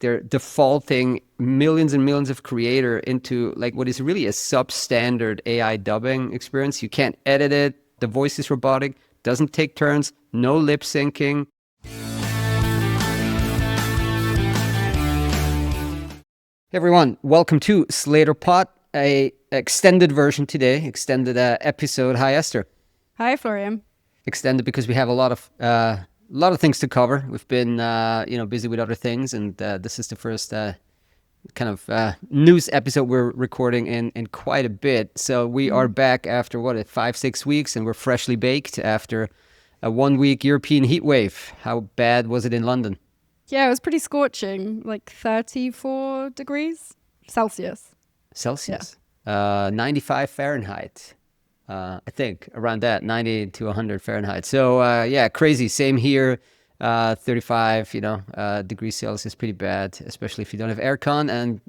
they're defaulting millions and millions of creator into like what is really a substandard AI dubbing experience. You can't edit it. The voice is robotic, doesn't take turns, no lip syncing. Hey everyone, welcome to Slator Pod, a extended version today, extended episode. Hi Esther. Hi Florian. Extended because we have a lot of things to cover. We've been busy with other things, and this is the first news episode we're recording in quite a bit. So we are back after 5-6 weeks, and we're freshly baked after a 1 week European heat wave. How bad was it in London? Yeah, it was pretty scorching, like 34 degrees Celsius. Celsius? Yeah. 95 Fahrenheit. I think around that, 90 to 100 Fahrenheit. So crazy. Same here. 35, degrees Celsius, pretty bad, especially if you don't have aircon. And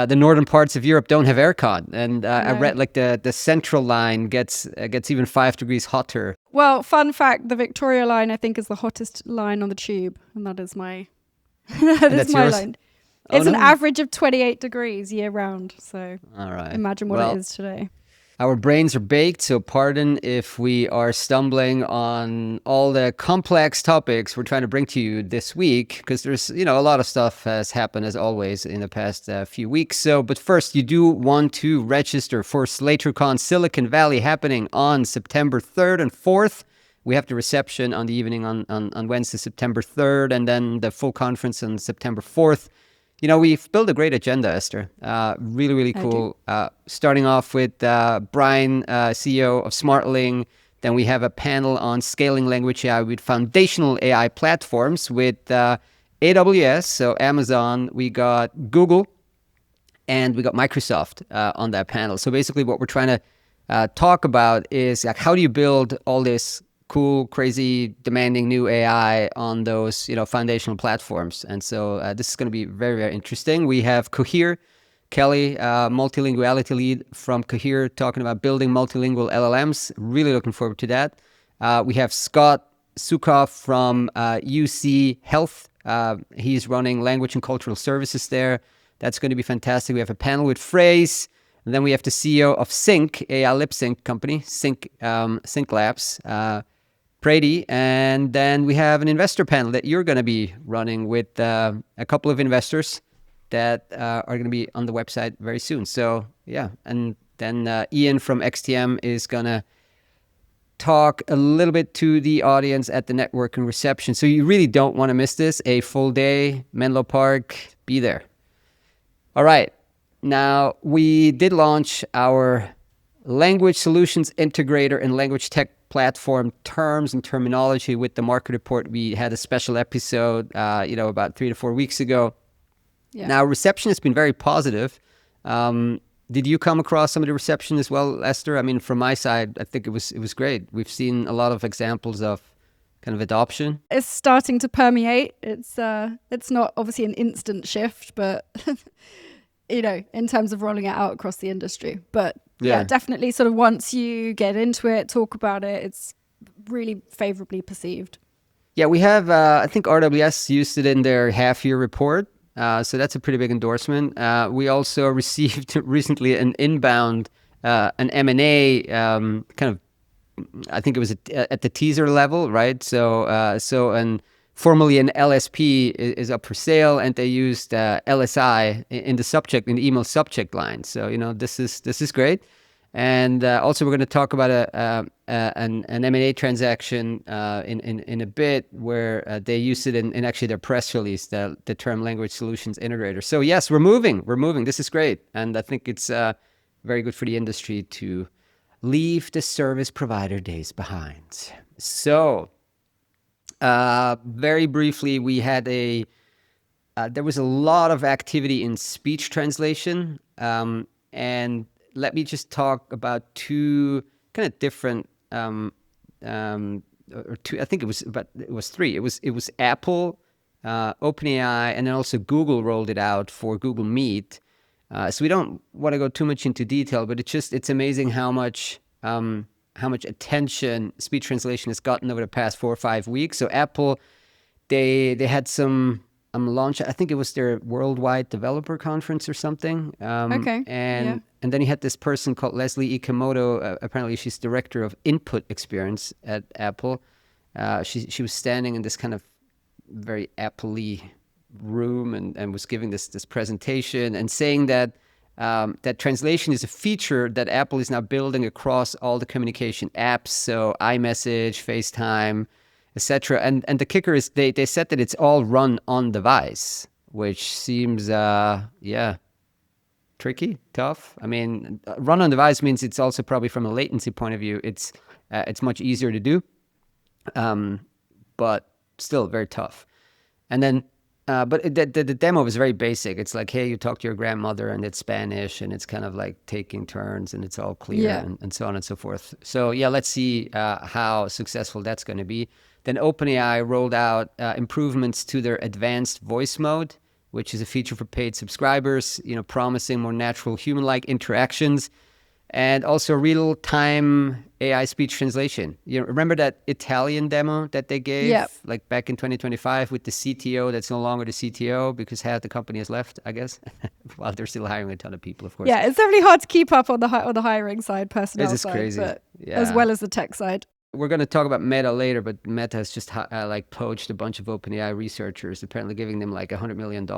the northern parts of Europe don't have aircon. And I read like the central line gets even 5 degrees hotter. Well, fun fact: the Victoria line I think is the hottest line on the tube, and that is my that's my line. It's an average of 28 degrees year round. So all right, imagine what it is today. Our brains are baked, so pardon if we are stumbling on all the complex topics we're trying to bring to you this week, because there's, a lot of stuff has happened as always in the past few weeks. But first, you do want to register for SlatorCon Silicon Valley happening on September 3rd and 4th. We have the reception on the evening on Wednesday, September 3rd, and then the full conference on September 4th. We've built a great agenda, Esther. Really, really cool. Starting off with Brian, CEO of Smartling. Then we have a panel on scaling language AI with foundational AI platforms with AWS, so Amazon. We got Google, and we got Microsoft on that panel. So basically what we're trying to talk about is like, how do you build all this cool, crazy, demanding new AI on those, foundational platforms. And so this is going to be very, very interesting. We have Cohere, Kelly, multilinguality lead from Cohere, talking about building multilingual LLMs. Really looking forward to that. We have Scott Sukoff from UC Health. He's running language and cultural services there. That's going to be fantastic. We have a panel with Phrase. And then we have the CEO of Sync, AI lip sync company, Sync Labs. Brady, and then we have an investor panel that you're going to be running with a couple of investors that are going to be on the website very soon. So yeah, and then Ian from XTM is going to talk a little bit to the audience at the networking reception. So you really don't want to miss this. A full day, Menlo Park, be there. All right, now we did launch our language solutions integrator and language tech platform Terms and Terminology with the market report. We had a special episode, about 3 to 4 weeks ago. Yeah. Now, reception has been very positive. Did you come across some of the reception as well, Esther? I mean, from my side, I think it was great. We've seen a lot of examples of kind of adoption. It's starting to permeate. It's not obviously an instant shift, but in terms of rolling it out across the industry. But yeah, definitely sort of once you get into it, talk about it, it's really favorably perceived. Yeah, we have, I think RWS used it in their half-year report. So that's a pretty big endorsement. We also received recently an inbound, an M&A I think it was at the teaser level, right? So formally an LSP is up for sale, and they used LSI in the email subject line. So this is great. And also we're going to talk about an M&A transaction in a bit where they used it in actually their press release, the term language solutions integrator. So yes, we're moving. This is great, and I think it's very good for the industry to leave the service provider days behind. So. Very briefly, we had there was a lot of activity in speech translation, and let me just talk about two kind of different, or two. I think it was three. It was Apple, OpenAI, and then also Google rolled it out for Google Meet. So we don't want to go too much into detail, but it's amazing how much attention speech translation has gotten over the past 4 or 5 weeks. So Apple, they had some launching. I think it was their worldwide developer conference or something. Okay. And then he had this person called Leslie Ikamoto. Apparently, she's director of input experience at Apple. She was standing in this kind of very Apple-y room and was giving this presentation and saying that that translation is a feature that Apple is now building across all the communication apps, so iMessage, FaceTime, etc. And the kicker is they said that it's all run on device, which seems tricky, tough. I mean, run on device means it's also probably from a latency point of view, it's much easier to do, but still very tough. And then, but the demo was very basic. It's like, hey, you talk to your grandmother and it's Spanish and it's kind of like taking turns and it's all clear and so on and so forth. So yeah, let's see how successful that's going to be. Then OpenAI rolled out improvements to their advanced voice mode, which is a feature for paid subscribers, promising more natural human-like interactions. And also real-time AI speech translation. Remember that Italian demo that they gave like back in 2025 with the CTO that's no longer the CTO because half the company has left, I guess. Well, they're still hiring a ton of people, of course. Yeah, it's definitely hard to keep up on the hiring side, personnel side. This is crazy. But as well as the tech side. We're going to talk about Meta later, but Meta has just poached a bunch of OpenAI researchers, apparently giving them like $100 million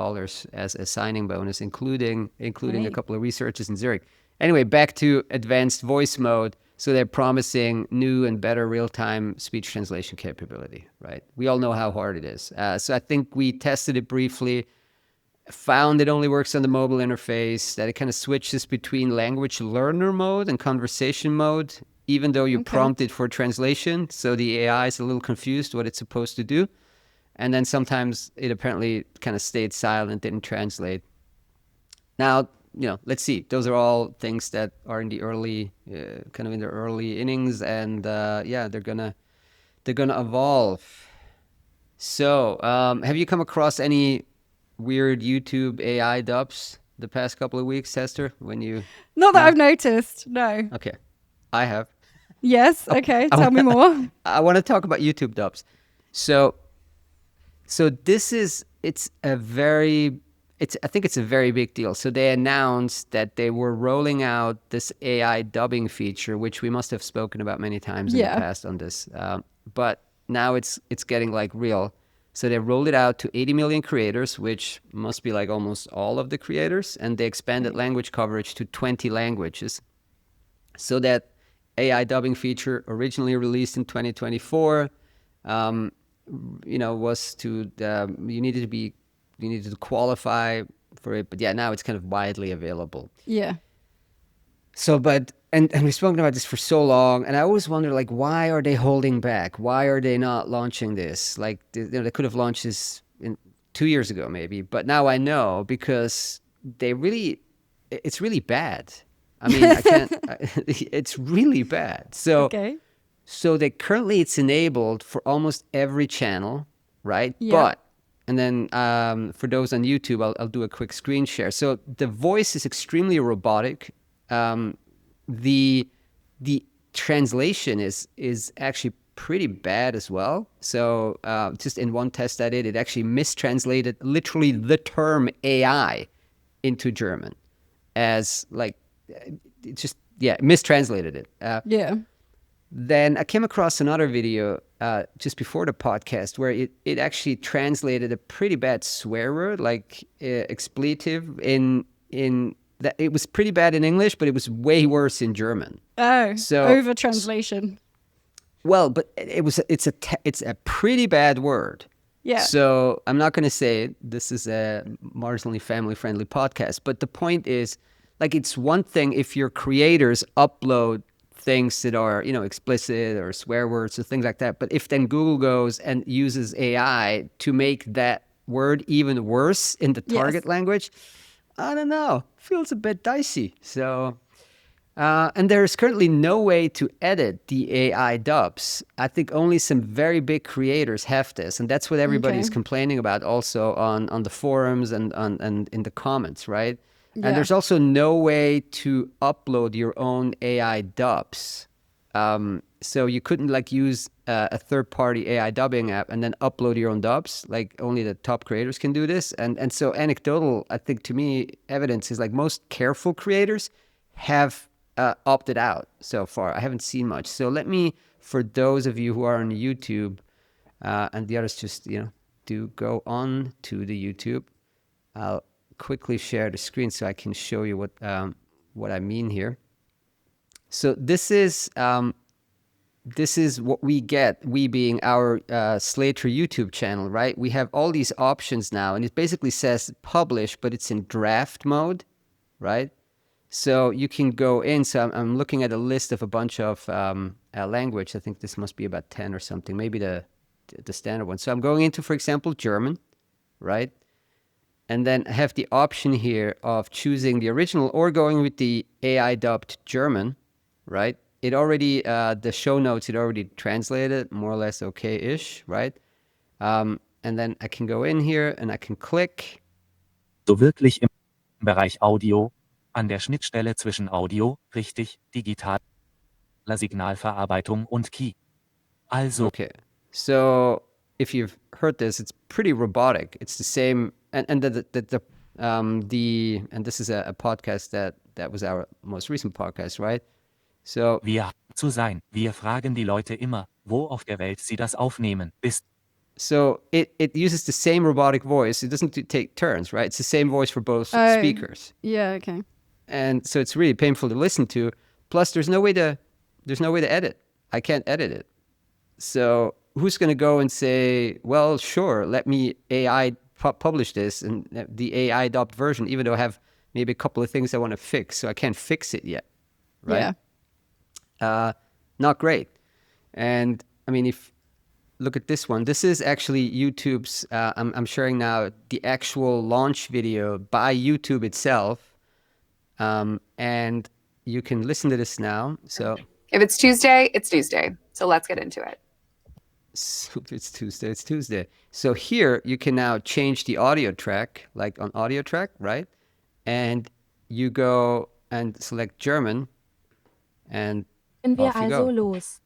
as a signing bonus, including a couple of researchers in Zurich. Anyway, back to advanced voice mode. So they're promising new and better real-time speech translation capability, right? We all know how hard it is. So I think we tested it briefly, found it only works on the mobile interface, that it kind of switches between language learner mode and conversation mode, even though you prompt it for translation. So the AI is a little confused what it's supposed to do. And then sometimes it apparently kind of stayed silent, didn't translate. Now, let's see. Those are all things that are in the early, kind of in the early innings, and they're gonna evolve. So, have you come across any weird YouTube AI dubs the past couple of weeks, Hester? Not that I've noticed. No. Okay, I have. Yes. Okay. Tell me more. I want to talk about YouTube dubs. So this is I think it's a very big deal. So they announced that they were rolling out this AI dubbing feature, which we must have spoken about many times in the past on this. But now it's getting like real. So they rolled it out to 80 million creators, which must be like almost all of the creators. And they expanded language coverage to 20 languages. So that AI dubbing feature, originally released in 2024, was you needed to qualify for it, but now it's kind of widely available. Yeah. So, and we've spoken about this for so long, and I always wonder, like, why are they holding back? Why are they not launching this? Like, they could have launched this 2 years ago, maybe, but now I know because it's really bad. I mean, it's really bad. So, so currently it's enabled for almost every channel, right? Yeah. And then for those on YouTube, I'll do a quick screen share. So the voice is extremely robotic. The translation is actually pretty bad as well. So just in one test I did, it actually mistranslated literally the term AI into German as like, it just, mistranslated it. Then I came across another video just before the podcast where it actually translated a pretty bad swear word, like expletive in that. It was pretty bad in English, but it was way worse in German. Oh, so over translation. Well, but it's a pretty bad word. Yeah. So I'm not going to say it. This is a marginally family-friendly podcast, but the point is, like, it's one thing if your creators upload things that are, explicit or swear words or things like that. But if then Google goes and uses AI to make that word even worse in the target language, I don't know, feels a bit dicey. So, and there's currently no way to edit the AI dubs. I think only some very big creators have this. And that's what everybody's complaining about also on the forums and in the comments, right? Yeah. And there's also no way to upload your own AI dubs. So you couldn't like use a third-party AI dubbing app and then upload your own dubs. Like only the top creators can do this. And so anecdotal, I think to me, evidence is like most careful creators have opted out so far. I haven't seen much. So let me, for those of you who are on YouTube, and the others just, do go on to the YouTube. I'll quickly share the screen so I can show you what I mean here. So this is what we get, we being our Slator YouTube channel, right? We have all these options now, and it basically says publish, but it's in draft mode, right? So you can go in. So I'm looking at a list of a bunch of language. I think this must be about 10 or something, maybe the standard one. So I'm going into, for example, German, right? And then I have the option here of choosing the original or going with the AI dubbed German, right? It already, the show notes, it already translated more or less okay-ish, right? And then I can go in here and I can click. So wirklich im Bereich Audio, an der Schnittstelle zwischen Audio, richtig, digitaler Signalverarbeitung und Key. Also. Okay. So if you've heard this, it's pretty robotic. It's the same, and and this is a podcast that was our most recent podcast, right? So Wir zu sein. Wir fragen die Leute immer, wo auf der Welt sie das aufnehmen. So it uses the same robotic voice. It doesn't take turns, right? It's the same voice for both speakers. Yeah, okay. And so it's really painful to listen to. Plus, there's no way to edit. I can't edit it. So who's going to go and say, well, sure, let me AI publish this and the AI dubbed version, even though I have maybe a couple of things I want to fix. So I can't fix it yet, right? Yeah. Not great. And I mean, look at this one. This is actually YouTube's, I'm sharing now the actual launch video by YouTube itself. And you can listen to this now. So if it's Tuesday, it's Tuesday. So let's get into it. So if it's Tuesday. So here you can now change the audio track, like on audio track, right? And you go and select German and off you go. Los.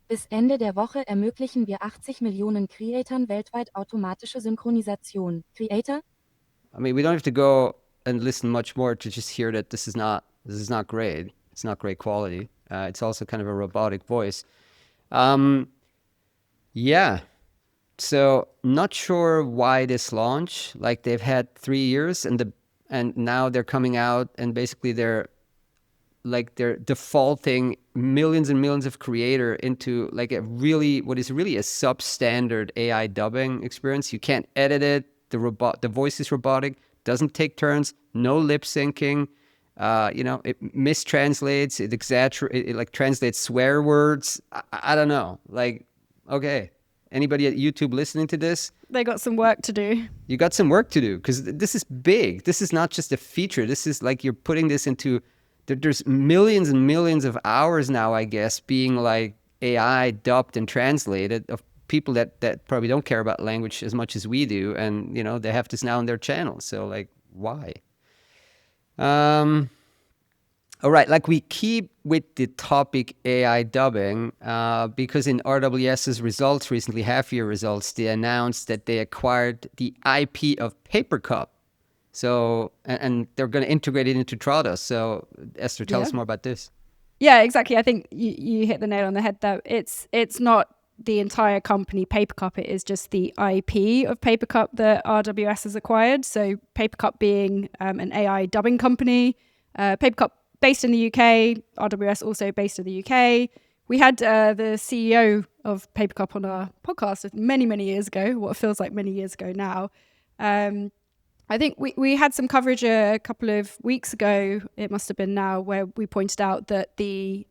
Bis Ende der Woche ermöglichen wir 80 Millionen Creatoren weltweit automatische Synchronisation. Creator? I mean, we don't have to go and listen much more to just hear that this is not great. It's not great quality. It's also kind of a robotic voice. Yeah. So not sure why this launch. Like they've had 3 years and now they're coming out and basically they're defaulting millions and millions of creator into like what is really a substandard AI dubbing experience. You can't edit it. The voice is robotic, doesn't take turns, no lip syncing. It mistranslates, it like translates swear words. I don't know. Like, okay, anybody at YouTube listening to this? They got some work to do. You got some work to do because this is big. This is not just a feature. This is like you're putting this into. There's millions and millions of hours now, I guess, being like AI dubbed and translated of people that probably don't care about language as much as we do, and they have this now on their channel. So like, why? All right, like we keep with the topic AI dubbing because in RWS's results recently, half-year results, they announced that they acquired the IP of Papercup. So, and they're going to integrate it into Trados. So, Esther, tell us more about this. Yeah, exactly. I think you hit the nail on the head there. It's not the entire company Papercup. It is just the IP of Papercup that RWS has acquired. So, Papercup being an AI dubbing company. Papercup based in the UK. RWS also based in the UK. We had the CEO of Papercup on our podcast many, many years ago. What feels like many years ago now. I think we had some coverage a couple of weeks ago, it must have been now, where we pointed out that the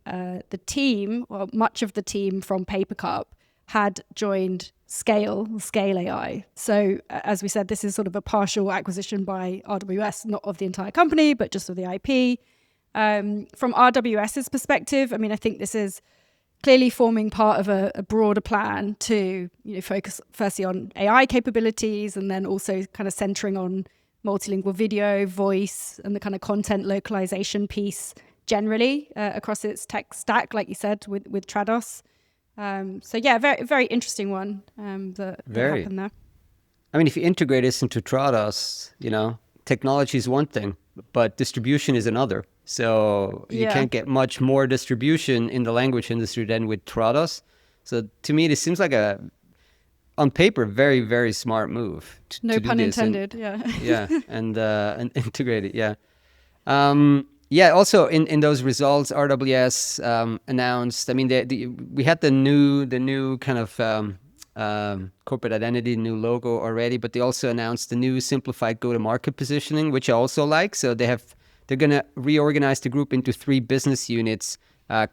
team, or much of the team from Papercup, had joined Scale AI. So as we said, this is sort of a partial acquisition by RWS, not of the entire company, but just of the IP. From RWS's perspective, I mean, I think this is clearly forming part of a broader plan to focus firstly on AI capabilities and then also kind of centering on multilingual video, voice, and the kind of content localization piece generally across its tech stack, like you said, with Trados. So yeah, very, very interesting one that happened there. I mean, if you integrate this into Trados, technology is one thing, but distribution is another. So you can't get much more distribution in the language industry than with Trados. So to me, this seems like on paper, very, very smart move. No pun intended. And integrate it. Yeah. Also in those results, RWS announced. I mean, we had the new kind of corporate identity, new logo already, but they also announced the new simplified go-to-market positioning, which I also like. So they're going to reorganize the group into 3 business units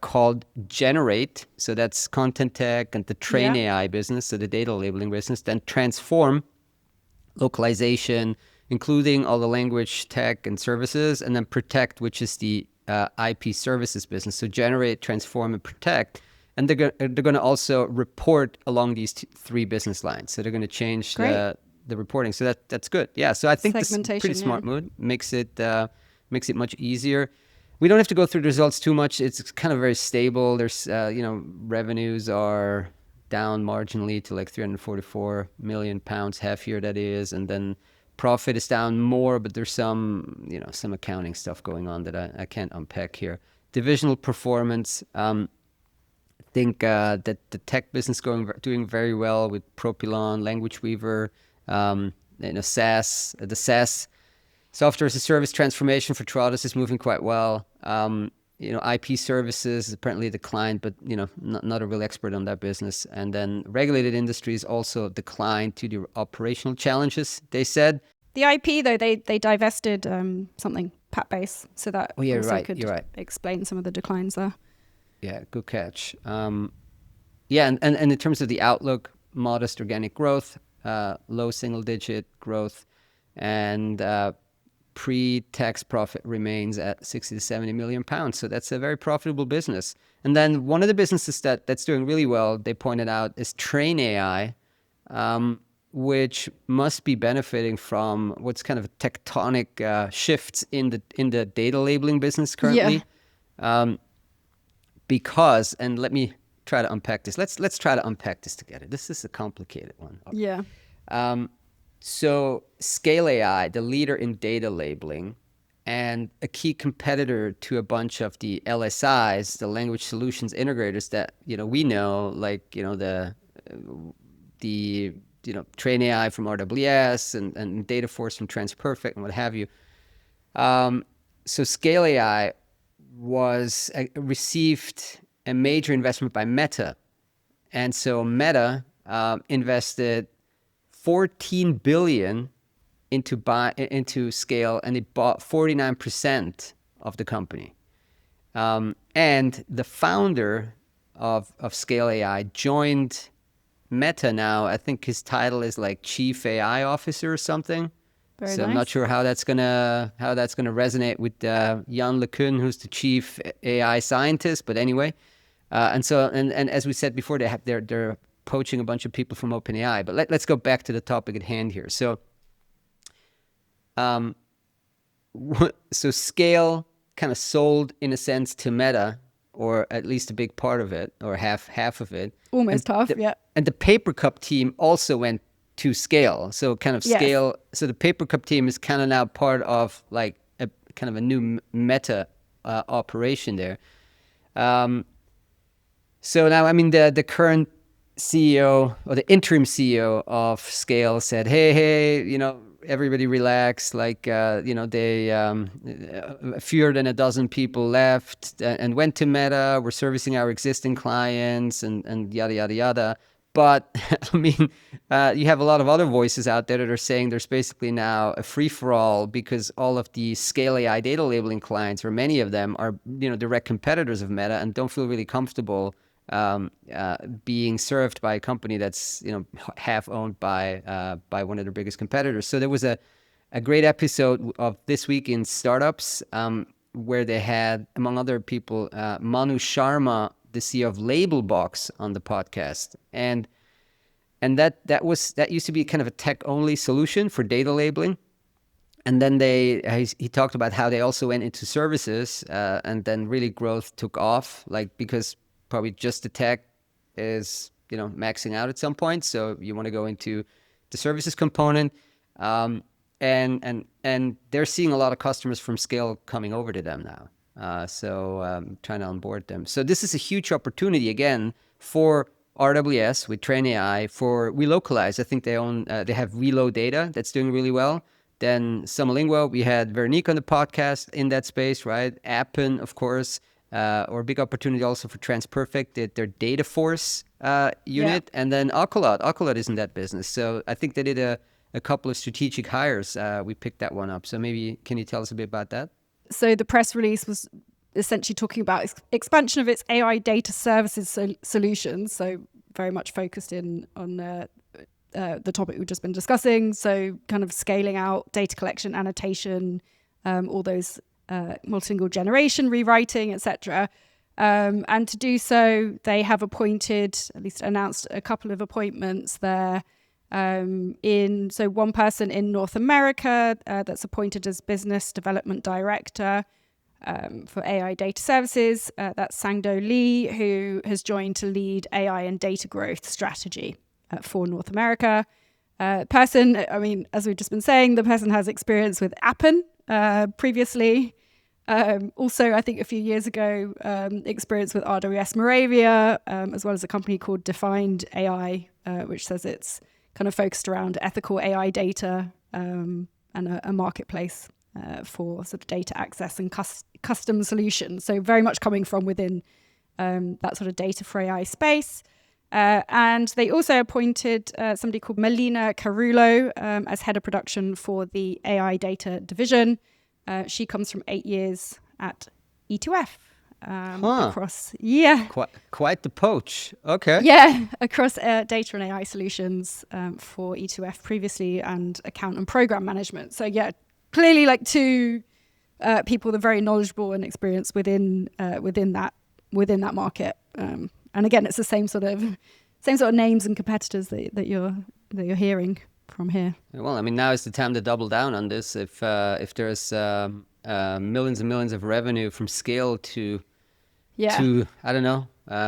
called Generate. So that's content tech and the Train AI business, so the data labeling business. Then Transform, localization, including all the language tech and services, and then Protect, which is the IP services business. So Generate, Transform, and Protect. And they're going to also report along these 3 business lines. So they're going to change the reporting. So that's good. Yeah. So I think this is a pretty smart move. Makes it much easier. We don't have to go through the results too much. It's kind of very stable. There's revenues are down marginally to like 344 million pounds half year, that is, and then profit is down more, but there's some accounting stuff going on that I can't unpack here. Divisional performance. I think that the tech business doing very well with Propio, Language Weaver, SaaS. The SaaS software as a service transformation for Trados is moving quite well. IP services apparently declined, but not a real expert on that business. And then regulated industries also declined due to operational challenges, they said. The IP though, they divested something, PatBase, so that could explain some of the declines there. Yeah, good catch. And in terms of the outlook, modest organic growth, low single-digit growth, and pre-tax profit remains at 60 to 70 million pounds. So that's a very profitable business. And then one of the businesses that's doing really well, they pointed out, is Train AI, which must be benefiting from what's kind of tectonic shifts in the data labeling business currently. Yeah. Because, and let me try to unpack this. Let's try to unpack this together. This is a complicated one. Okay. Yeah. So Scale AI, the leader in data labeling, and a key competitor to a bunch of the LSIs, the language solutions integrators that we know, like the Train AI from RWS and Dataforce from TransPerfect and what have you. So Scale AI received a major investment by Meta, and so Meta invested 14 billion into Scale, and it bought 49% of the company. And the founder of Scale AI joined Meta now. I think his title is like Chief AI Officer or something. Very so nice. I'm not sure how that's gonna resonate with Jan LeCun, who's the Chief AI Scientist. But anyway, and as we said before, they're poaching a bunch of people from OpenAI. But let's go back to the topic at hand here. So, so Scale kind of sold in a sense to Meta, or at least a big part of it, or half of it. Almost half, yeah. And the Papercup team also went to Scale. So kind of Scale. Yes. So the Papercup team is kind of now part of like a kind of a new Meta operation there. So now, I mean, the current CEO or the interim CEO of Scale said, hey, everybody relax. Like, they fewer than a dozen people left and went to Meta. We're servicing our existing clients and yada, yada, yada. But I mean, you have a lot of other voices out there that are saying there's basically now a free-for-all because all of the Scale AI data labeling clients, or many of them, are direct competitors of Meta and don't feel really comfortable being served by a company that's half owned by one of their biggest competitors. So there was a great episode of This Week in Startups where they had, among other people, Manu Sharma, the CEO of Labelbox, on the podcast, and that used to be kind of a tech only solution for data labeling, And then he talked about how they also went into services, and then really growth took off, like because probably just the tech is maxing out at some point, so you want to go into the services component, and they're seeing a lot of customers from scale coming over to them now, so trying to onboard them. So this is a huge opportunity again for RWS with Train AI. For WeLocalize, I think they have Reload Data that's doing really well. Then Sumalingua, we had Veronique on the podcast in that space, right? Appen, of course, or a big opportunity also for TransPerfect, their data force unit. And then Oculot is in that business. So I think they did a couple of strategic hires. We picked that one up. So maybe can you tell us a bit about that? So the press release was essentially talking about expansion of its AI data services solutions. So very much focused on the topic we've just been discussing. So kind of scaling out data collection, annotation, all those multilingual generation, rewriting, etc. And to do so, they have at least announced a couple of appointments there. So one person in North America that's appointed as business development director for AI data services. That's Sangdo Lee, who has joined to lead AI and data growth strategy for North America. Person, as we've just been saying, the person has experience with Appen previously. Also, I think a few years ago, experience with RWS Moravia, as well as a company called Defined AI, which says it's kind of focused around ethical AI data and a marketplace for sort of data access and custom solutions. So very much coming from within that sort of data for AI space. And they also appointed somebody called Melina Carullo as head of production for the AI data division. She comes from 8 years at E2F. Across, quite the poach. Okay. Yeah, across data and AI solutions for E2F previously, and account and program management. So yeah, clearly like two people that are very knowledgeable and experienced within that market. And again, it's the same sort of names and competitors that you're hearing from here. Well, now is the time to double down on this. If there's millions and millions of revenue from scale to I don't know,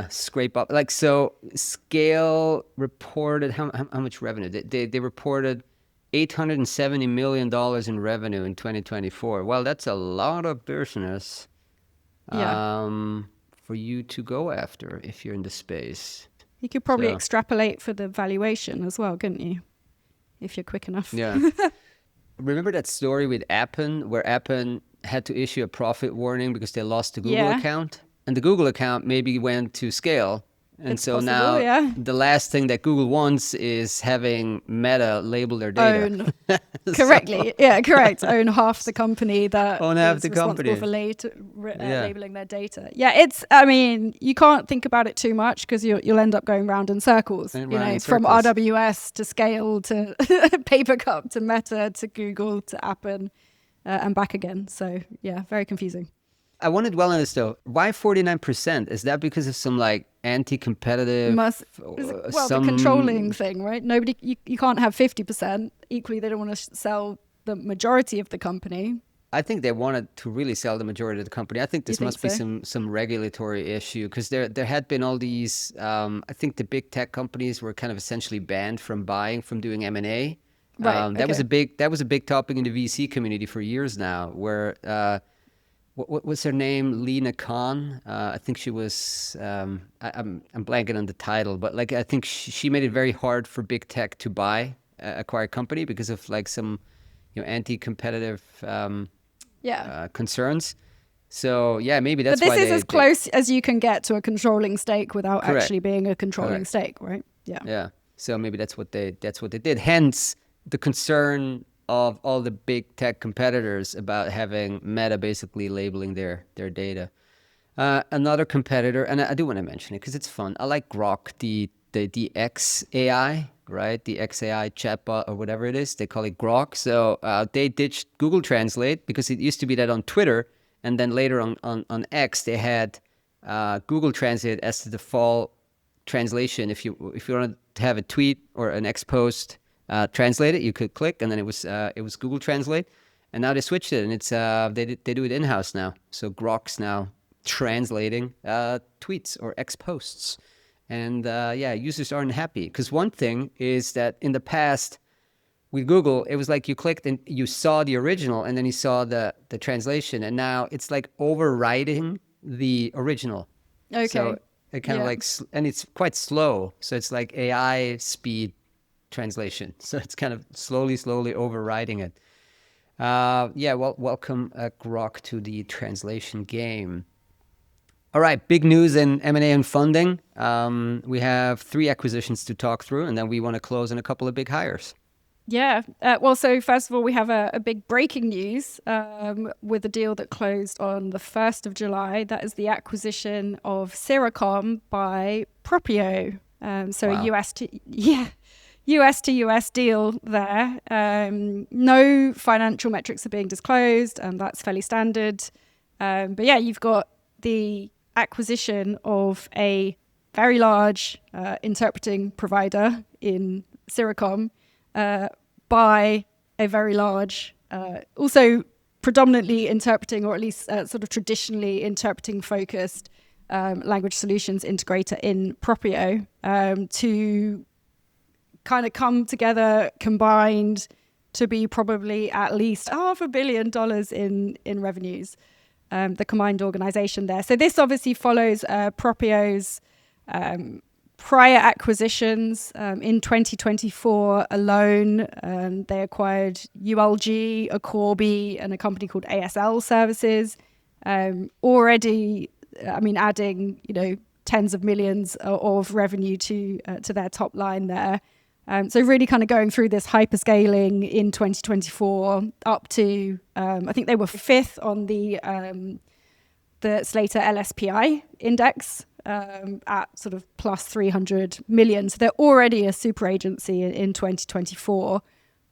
scrape up. Like, so Scale reported how much revenue? They reported $870 million in revenue in 2024. Well, that's a lot of business for you to go after if you're in the space. You could probably extrapolate for the valuation as well, couldn't you? If you're quick enough. Yeah. Remember that story with Appen, where Appen had to issue a profit warning because they lost the Google account? And the Google account maybe went to Scale. And it's so possible, now the last thing that Google wants is having Meta label their data. Correctly. Yeah, correct. Own half the company that is responsible for labeling their data. Yeah, it's, you can't think about it too much because you'll end up going round in circles. From RWS to Scale to Papercup to Meta to Google to Appen and back again. So yeah, very confusing. I want to dwell on this though. Why 49%? Is that because of some like anti-competitive? The controlling thing, right? You can't have 50%. Equally, they don't want to sell the majority of the company. I think they wanted to really sell the majority of the company. I think this must be some regulatory issue, because there had been all these. I think the big tech companies were kind of essentially banned from doing M&A. Right. That was a big topic in the VC community for years now, where. What was her name? Lena Khan. I think she was. I'm blanking on the title, but like I think she made it very hard for big tech to acquire a company because of like some, anti-competitive concerns. So yeah, maybe that's why. But this is as close as you can get to a controlling stake without actually being a controlling stake, right? Yeah. Yeah. So maybe that's what they did. Hence the concern of all the big tech competitors about having Meta basically labeling their data. Another competitor, and I do want to mention it because it's fun. I like Grok, the XAI, right? The XAI chatbot or whatever it is. They call it Grok. So they ditched Google Translate because it used to be that on Twitter, and then later on X they had Google Translate as the default translation. If you wanted to have a tweet or an X post translate it, you could click, and then it was Google Translate. And now they switched it, and it's they do it in-house now. So Grok's now translating tweets or X posts. And users aren't happy. Because one thing is that in the past, with Google, it was like you clicked and you saw the original, and then you saw the translation. And now it's like overriding the original. Okay. So it kind of like, and it's quite slow. So it's like AI speed translation. So it's kind of slowly overriding it. Welcome Grok to the translation game. All right, big news in M&A and funding. We have 3 acquisitions to talk through, and then we want to close on a couple of big hires. Yeah. So first of all, we have a big breaking news with a deal that closed on the 1st of July. That is the acquisition of CyraCom by Propio. A US to US deal there. No financial metrics are being disclosed, and that's fairly standard. You've got the acquisition of a very large interpreting provider in CyraCom by a very large, also predominantly interpreting, or at least sort of traditionally interpreting focused language solutions integrator in Propio to kind of come together combined to be probably at least $500 million in revenues. The combined organization there. So this obviously follows Propio's prior acquisitions. In 2024 alone, they acquired ULG, Acorbi, and a company called ASL Services. Already, adding tens of millions of revenue to their top line there. So really kind of going through this hyperscaling in 2024 up to, I think they were 5th on the Slator LSPI index at sort of plus 300 million. So they're already a super agency in 2024.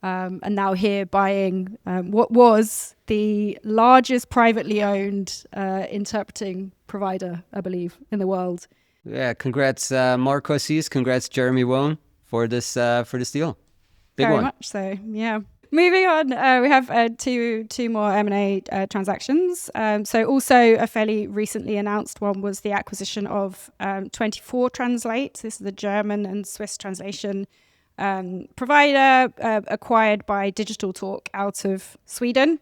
And now here buying what was the largest privately owned interpreting provider, I believe, in the world. Yeah, congrats Marco Assis, congrats Jeremy Wone for this deal. Big Very one. much so, yeah. Moving on, we have two more M&A transactions. So also a fairly recently announced one was the acquisition of 24 Translate. This is the German and Swiss translation provider acquired by DigitalTolk out of Sweden.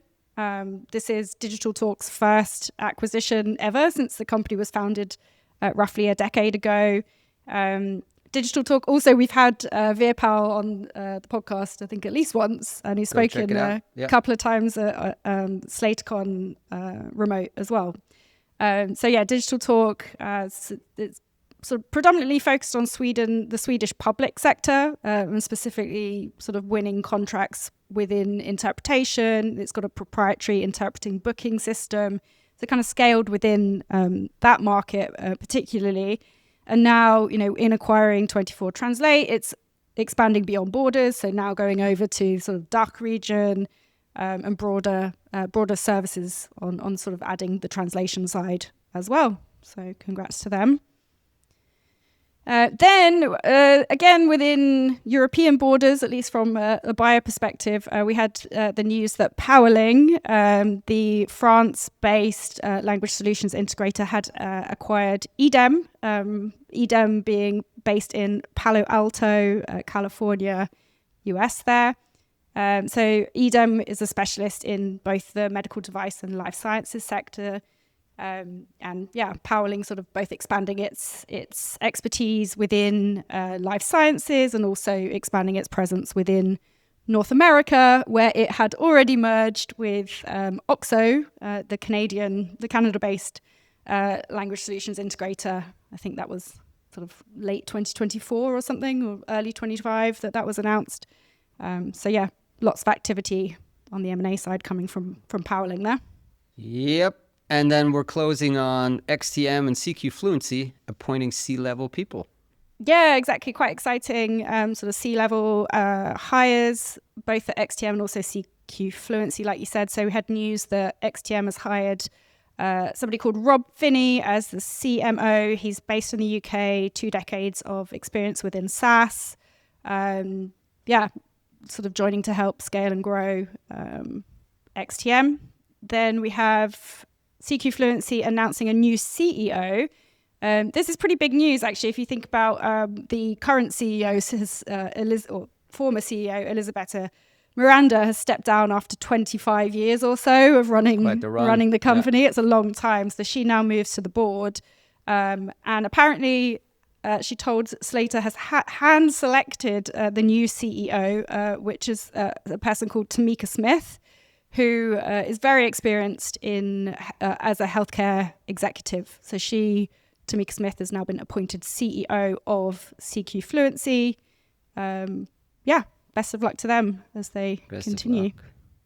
This is DigitalTalk's first acquisition ever since the company was founded roughly a decade ago. DigitalTalk, also we've had Veerpal on the podcast, I think at least once, and he's spoken a couple of times at SlatorCon remote as well. DigitalTalk, it's sort of predominantly focused on Sweden, the Swedish public sector, and specifically sort of winning contracts within interpretation. It's got a proprietary interpreting booking system. So kind of scaled within that market particularly. And now, in acquiring 24 Translate, it's expanding beyond borders. So now going over to sort of DACH region and broader services on sort of adding the translation side as well. So congrats to them. Then, again, within European borders, at least from a buyer perspective, we had the news that Powerling, the France-based language solutions integrator, had acquired Idem, Idem being based in Palo Alto, California, US there. So Idem is a specialist in both the medical device and life sciences sector. Powerling sort of both expanding its expertise within life sciences and also expanding its presence within North America, where it had already merged with Oxo, the Canada-based language solutions integrator. I think that was sort of late 2024 or something, or early 2025 that was announced. Lots of activity on the M&A side coming from Powerling there. Yep. And then we're closing on XTM and CQ Fluency, appointing C-level people. Yeah, exactly. Quite exciting sort of C-level hires, both at XTM and also CQ Fluency, like you said. So we had news that XTM has hired somebody called Rob Finney as the CMO. He's based in the UK, 2 decades of experience within SaaS. Sort of joining to help scale and grow XTM. Then we have CQ Fluency announcing a new CEO. This is pretty big news, actually, if you think about the current CEO, or former CEO, Elisabetta Miranda, has stepped down after 25 years or so of running the company. Yeah. It's a long time. So she now moves to the board. And apparently, she told Slator has hand-selected the new CEO, which is a person called Tamika Smith, who is very experienced as a healthcare executive. So Tamika Smith has now been appointed CEO of CQ Fluency. Best of luck to them as they continue.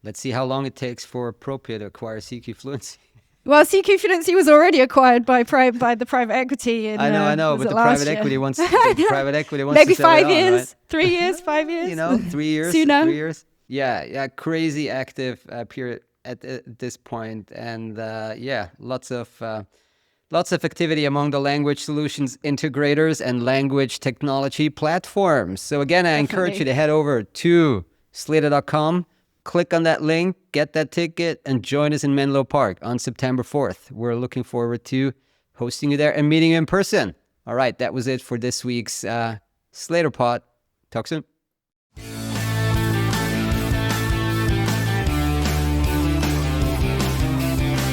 Let's see how long it takes for Propio to acquire CQ Fluency. Well, CQ Fluency was already acquired by the private equity. I know, but the private equity wants maybe to 5 years, right? 3 years, 5 years. 3 years, sooner. 3 years. Yeah, crazy active period at this point, and lots of activity among the language solutions integrators and language technology platforms. So again, I encourage you to head over to Slator.com, click on that link, get that ticket, and join us in Menlo Park on September 4th. We're looking forward to hosting you there and meeting you in person. All right, that was it for this week's Slator Pod. Talk soon.